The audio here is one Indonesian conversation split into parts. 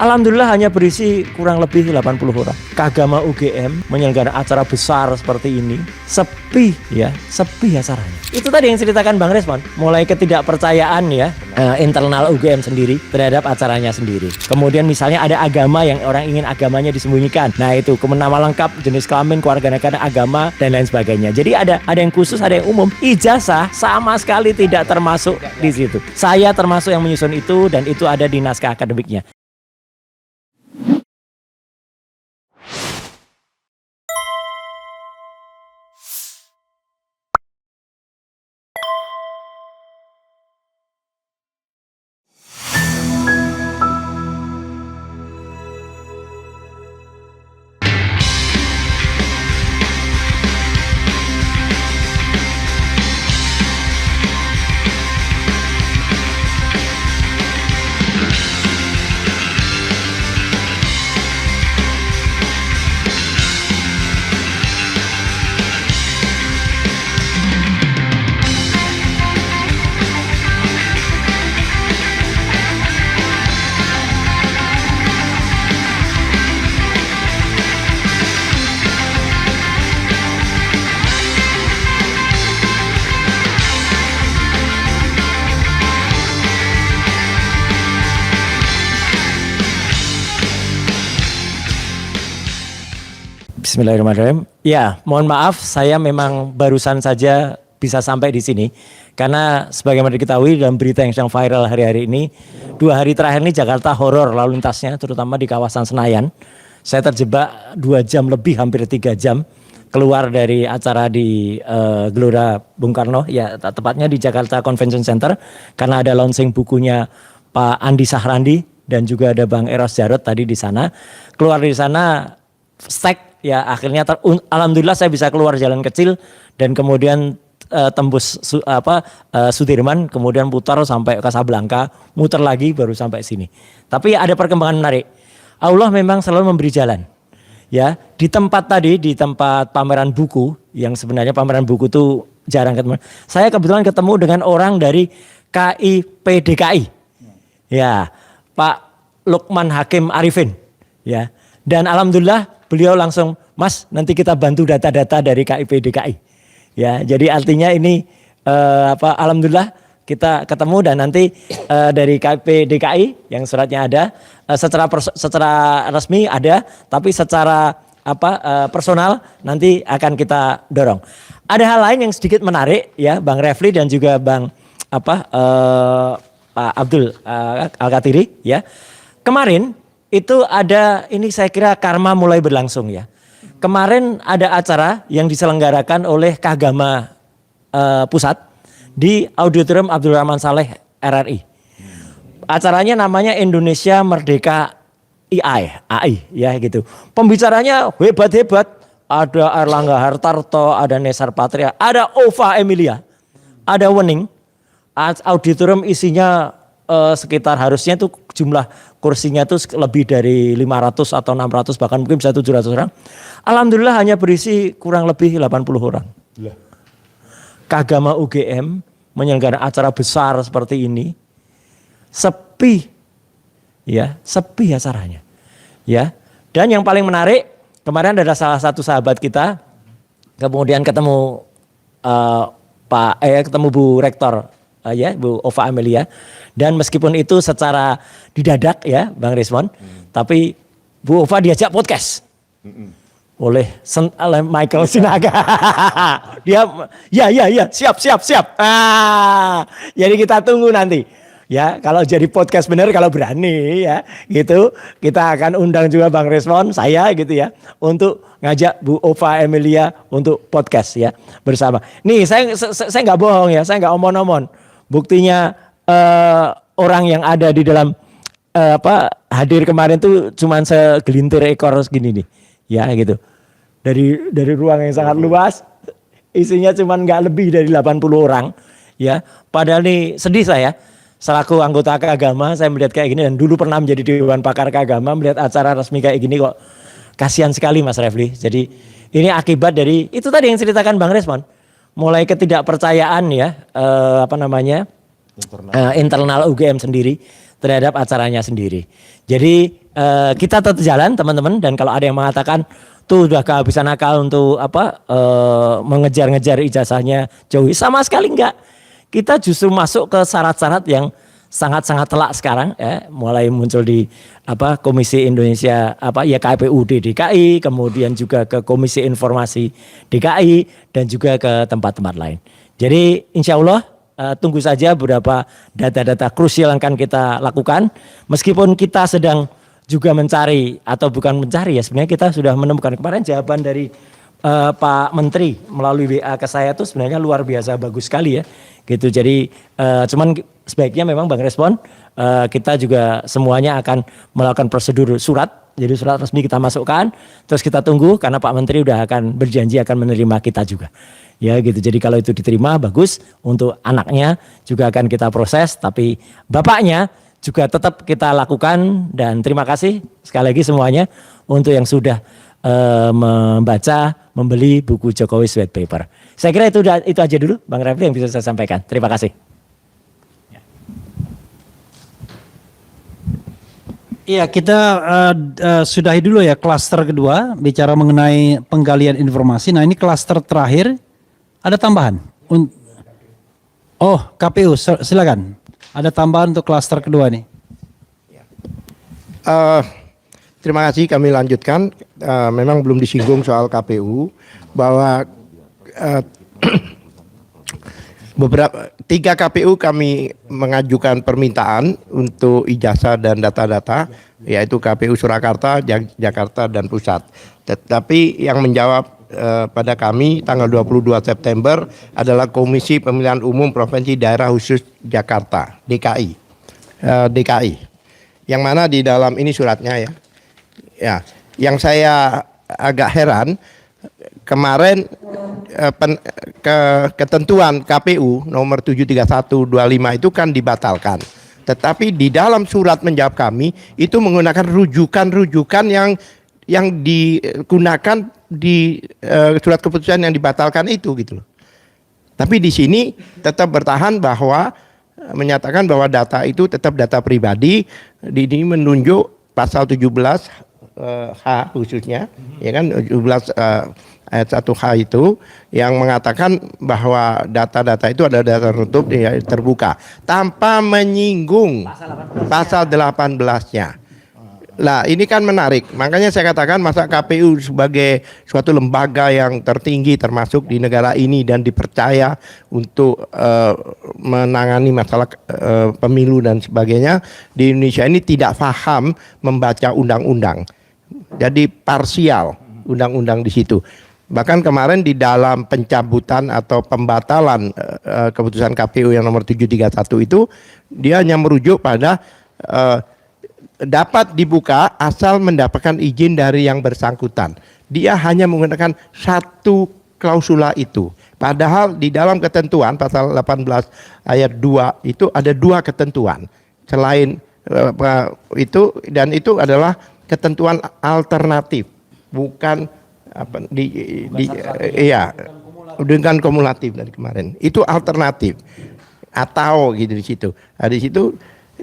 Alhamdulillah hanya berisi kurang lebih 80 orang. Kagama UGM menyelenggarakan acara besar seperti ini, sepi acaranya. Itu tadi yang ceritakan Bang Resmon, mulai ketidakpercayaan ya internal UGM sendiri terhadap acaranya sendiri. Kemudian misalnya ada agama yang orang ingin agamanya disembunyikan. Nah itu nama lengkap, jenis kelamin, kewarganegaraan, agama dan lain sebagainya. Jadi ada yang khusus, ada yang umum. Ijazah sama sekali tidak termasuk di situ. Saya termasuk yang menyusun itu dan itu ada di naskah akademiknya. Bismillahirrahmanirrahim. Ya, mohon maaf saya memang barusan saja bisa sampai di sini. Karena sebagaimana diketahui dalam berita yang sedang viral hari-hari ini, 2 hari terakhir ini Jakarta horor lalu lintasnya, terutama di kawasan Senayan. Saya terjebak 2 jam lebih, hampir 3 jam keluar dari acara di Gelora Bung Karno, ya tepatnya di Jakarta Convention Center, karena ada launching bukunya Pak Andi Sahrandi dan juga ada Bang Eros Jarot tadi di sana. Keluar dari sana stek. Ya akhirnya alhamdulillah saya bisa keluar jalan kecil dan kemudian tembus Sudirman, kemudian putar sampai Kasablanka, muter lagi baru sampai sini. Tapi ada perkembangan menarik. Allah memang selalu memberi jalan. Ya, di tempat pameran buku yang sebenarnya pameran buku itu jarang ketemu. Saya kebetulan ketemu dengan orang dari KIPDKI. Ya, Pak Lukman Hakim Arifin. Ya. Dan alhamdulillah beliau langsung, Mas nanti kita bantu data-data dari KIPDKI. Ya, jadi artinya ini alhamdulillah kita ketemu dan nanti dari KIPDKI yang suratnya ada, secara resmi ada, tapi secara personal nanti akan kita dorong. Ada hal lain yang sedikit menarik ya, Bang Refli dan juga Bang Pak Abdul Al-Katiri ya. Kemarin itu ada, ini saya kira karma mulai berlangsung ya. Kemarin ada acara yang diselenggarakan oleh Kagama Pusat di Auditorium Abdul Rahman Saleh RRI. Acaranya namanya Indonesia Merdeka AI ya gitu. Pembicaranya hebat-hebat. Ada Erlangga Hartarto, ada Nesar Patria, ada Ova Emilia, ada Wening. Auditorium isinya sekitar harusnya tuh jumlah kursinya tuh lebih dari 500 atau 600 bahkan mungkin bisa 700 orang. Alhamdulillah hanya berisi kurang lebih 80 orang. Kagama UGM menyelenggarakan acara besar seperti ini, sepi acaranya. Ya. Dan yang paling menarik, kemarin ada salah satu sahabat kita kemudian ketemu ketemu Bu Rektor Bu Ova Amelia, dan meskipun itu secara didadak ya Bang Resmon, tapi Bu Ova diajak podcast oleh Michael Sinaga. Dia ya siap. Jadi kita tunggu nanti ya, kalau jadi podcast benar, kalau berani ya gitu, kita akan undang juga Bang Resmon, saya gitu ya, untuk ngajak Bu Ova Emilia untuk podcast ya bersama. Nih saya nggak bohong ya, saya nggak omon-omon. Buktinya orang yang ada di dalam hadir kemarin tuh cuman segelintir ekor segini nih, ya gitu. Dari ruang yang sangat luas, isinya cuman nggak lebih dari 80 orang, ya. Padahal nih sedih saya, selaku anggota keagama saya melihat kayak gini dan dulu pernah menjadi Dewan Pakar Keagama, melihat acara resmi kayak gini kok kasihan sekali Mas Refli. Jadi ini akibat dari itu tadi yang ceritakan Bang Resmon. Mulai ketidakpercayaan ya internal UGM sendiri terhadap acaranya sendiri. Jadi kita tetap jalan teman-teman, dan kalau ada yang mengatakan tuh udah kehabisan akal untuk mengejar-ngejar ijazahnya Jokowi, sama sekali enggak. Kita justru masuk ke syarat-syarat yang sangat-sangat telak sekarang ya, mulai muncul di Komisi Indonesia KPUD DKI, kemudian juga ke Komisi Informasi DKI dan juga ke tempat-tempat lain. Jadi insya Allah tunggu saja beberapa data-data krusial yang akan kita lakukan, meskipun kita sedang juga mencari, atau bukan mencari ya, sebenarnya kita sudah menemukan. Kemarin jawaban dari Pak Menteri melalui WA ke saya itu sebenarnya luar biasa bagus sekali ya gitu. Jadi cuman sebaiknya memang Bang respon, kita juga semuanya akan melakukan prosedur surat, jadi surat resmi kita masukkan, terus kita tunggu karena Pak Menteri udah akan berjanji akan menerima kita juga ya gitu. Jadi kalau itu diterima bagus, untuk anaknya juga akan kita proses, tapi bapaknya juga tetap kita lakukan. Dan terima kasih sekali lagi semuanya untuk yang sudah membaca, membeli buku Jokowi White Paper. Saya kira itu aja dulu Bang Refli yang bisa saya sampaikan. Terima kasih. Iya, kita sudahi dulu ya klaster kedua, bicara mengenai penggalian informasi. Nah, ini klaster terakhir, ada tambahan? Oh, KPU, silakan. Ada tambahan untuk klaster kedua nih. Terima kasih, kami lanjutkan. Memang belum disinggung soal KPU, bahwa beberapa 3 KPU kami mengajukan permintaan untuk ijazah dan data-data, yaitu KPU Surakarta, Jakarta dan Pusat. Tetapi yang menjawab pada kami tanggal 22 September adalah Komisi Pemilihan Umum Provinsi Daerah Khusus Jakarta, DKI. Yang mana di dalam ini suratnya ya. Ya, yang saya agak heran kemarin ketentuan KPU nomor 73125 itu kan dibatalkan. Tetapi di dalam surat menjawab kami itu menggunakan rujukan-rujukan yang digunakan di surat keputusan yang dibatalkan itu gitu loh. Tapi di sini tetap bertahan bahwa menyatakan bahwa data itu tetap data pribadi. Ini menunjuk pasal 17 H khususnya, ya kan, 17 ayat 1H itu yang mengatakan bahwa data-data itu adalah data tertutup ya, terbuka tanpa menyinggung pasal 18-nya. Lah ini kan menarik, makanya saya katakan masa KPU sebagai suatu lembaga yang tertinggi termasuk di negara ini dan dipercaya untuk menangani masalah pemilu dan sebagainya di Indonesia ini tidak paham membaca undang-undang, jadi parsial undang-undang di situ. Bahkan kemarin di dalam pencabutan atau pembatalan keputusan KPU yang nomor 731 itu dia hanya merujuk pada dapat dibuka asal mendapatkan izin dari yang bersangkutan. Dia hanya menggunakan satu klausula itu. Padahal di dalam ketentuan pasal 18 ayat 2 itu ada 2 ketentuan. Selain itu, dan itu adalah ketentuan alternatif, bukan dengan kumulatif dari kemarin. Itu alternatif atau gitu di situ. Nah, di situ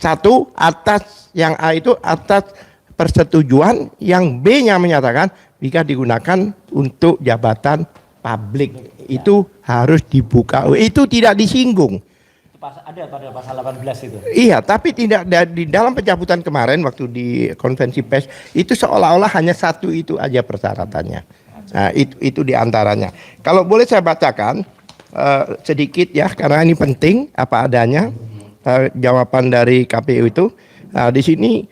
satu atas yang A itu atas persetujuan, yang B-nya menyatakan jika digunakan untuk jabatan publik itu harus dibuka. Itu tidak disinggung. Ada pada pasal 18 itu. Iya, tapi tidak di dalam pencabutan kemarin waktu di konvensi pers itu seolah-olah hanya satu itu aja persyaratannya. Nah, itu diantaranya. Kalau boleh saya bacakan sedikit ya, karena ini penting apa adanya. Jawaban dari KPU itu di sini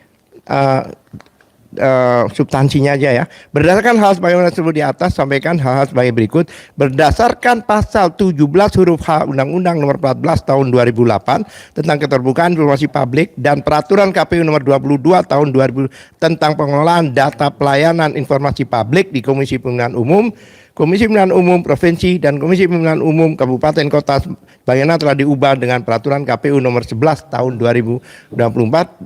substansinya aja ya. Berdasarkan hal sebagaimana disebut di atas, sampaikan hal-hal sebagai berikut. Berdasarkan pasal 17 huruf H Undang-Undang nomor 14 tahun 2008 tentang keterbukaan informasi publik dan peraturan KPU nomor 22 tahun 2000 tentang pengelolaan data pelayanan informasi publik di Komisi Pemilihan Umum, Komisi Pemilihan Umum Provinsi dan Komisi Pemilihan Umum Kabupaten Kota sebagaimana telah diubah dengan peraturan KPU nomor 11 tahun 2024,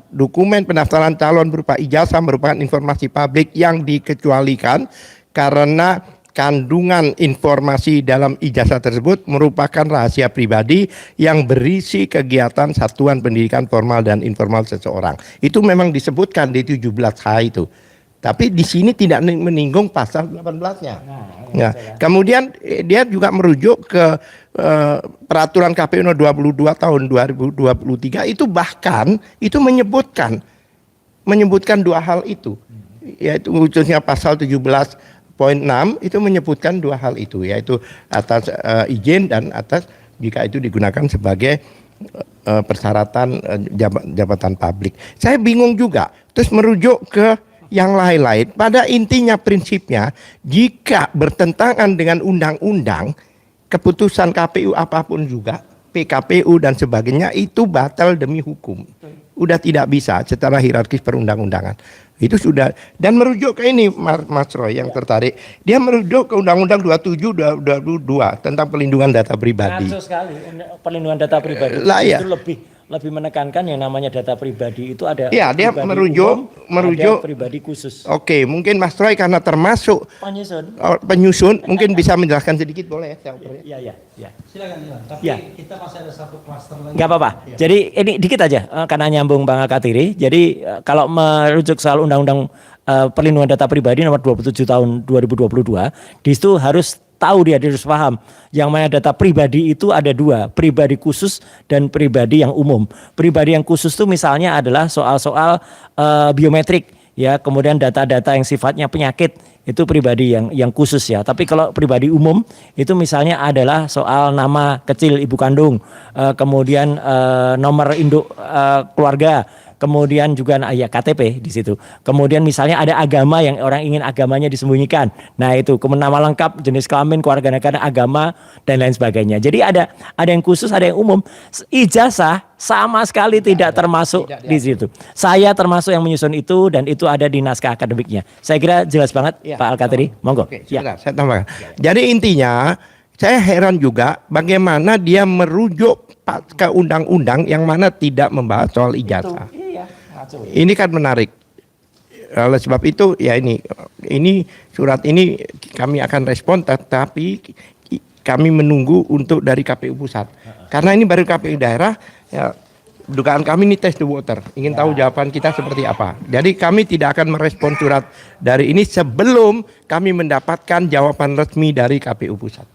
dokumen pendaftaran calon berupa ijazah merupakan informasi publik yang dikecualikan karena kandungan informasi dalam ijazah tersebut merupakan rahasia pribadi yang berisi kegiatan satuan pendidikan formal dan informal seseorang. Itu memang disebutkan di 17H itu. Tapi di sini tidak menyinggung pasal 18-nya. Ya. Kemudian dia juga merujuk ke peraturan KPU nomor 22 tahun 2023 itu bahkan itu menyebutkan dua hal itu. Yaitu khususnya pasal 17.6 itu menyebutkan dua hal itu, yaitu atas izin dan atas jika itu digunakan sebagai persyaratan jabatan publik. Saya bingung juga, terus merujuk ke yang lain-lain. Pada intinya prinsipnya, jika bertentangan dengan undang-undang, keputusan KPU apapun juga, PKPU dan sebagainya itu batal demi hukum. Udah tidak bisa secara hierarkis perundang-undangan. Itu sudah, dan merujuk ke ini Mas Roy yang tertarik, dia merujuk ke Undang-Undang 27/2022 tentang pelindungan data pribadi. Ngaco sekali, perlindungan data pribadi Lah, itu ya. lebih menekankan yang namanya data pribadi itu ada. Ya, dia pribadi merujuk ada pribadi khusus. Oke, mungkin Mas Roy karena termasuk penyusun mungkin bisa menjelaskan sedikit, boleh ya? Iya. Silakan. Tapi Ya. kita masih ada satu klaster lagi. Nggak apa-apa. Jadi ini dikit aja karena nyambung Bang Alkatiri. Jadi kalau merujuk soal Undang-Undang Perlindungan Data Pribadi nomor 27 tahun 2022, di situ harus tahu, dia harus paham yang mana data pribadi itu ada dua, pribadi khusus dan pribadi yang umum. Pribadi yang khusus itu misalnya adalah soal-soal biometrik, ya, kemudian data-data yang sifatnya penyakit itu pribadi yang khusus ya. Tapi kalau pribadi umum itu misalnya adalah soal nama kecil ibu kandung, kemudian nomor induk keluarga, kemudian juga ya KTP di situ. Kemudian misalnya ada agama yang orang ingin agamanya disembunyikan. Nah itu kemudian nama lengkap, jenis kelamin, keluarga negaraan, agama dan lain sebagainya. Jadi ada yang khusus, ada yang umum. Ijazah sama sekali tidak termasuk di situ. Saya termasuk yang menyusun itu dan itu ada di naskah akademiknya. Saya kira jelas banget Pak Alkatiri. Monggo. Oke, sebentar, saya tambahkan. Jadi intinya saya heran juga bagaimana dia merujuk ke undang-undang yang mana tidak membahas soal ijazah. Ini kan menarik. Oleh sebab itu ya ini surat ini kami akan respon, tetapi kami menunggu untuk dari KPU pusat. Karena ini baru KPU daerah, ya, dugaan kami ini test the water, ingin tahu jawaban kita seperti apa. Jadi kami tidak akan merespon surat dari ini sebelum kami mendapatkan jawaban resmi dari KPU pusat.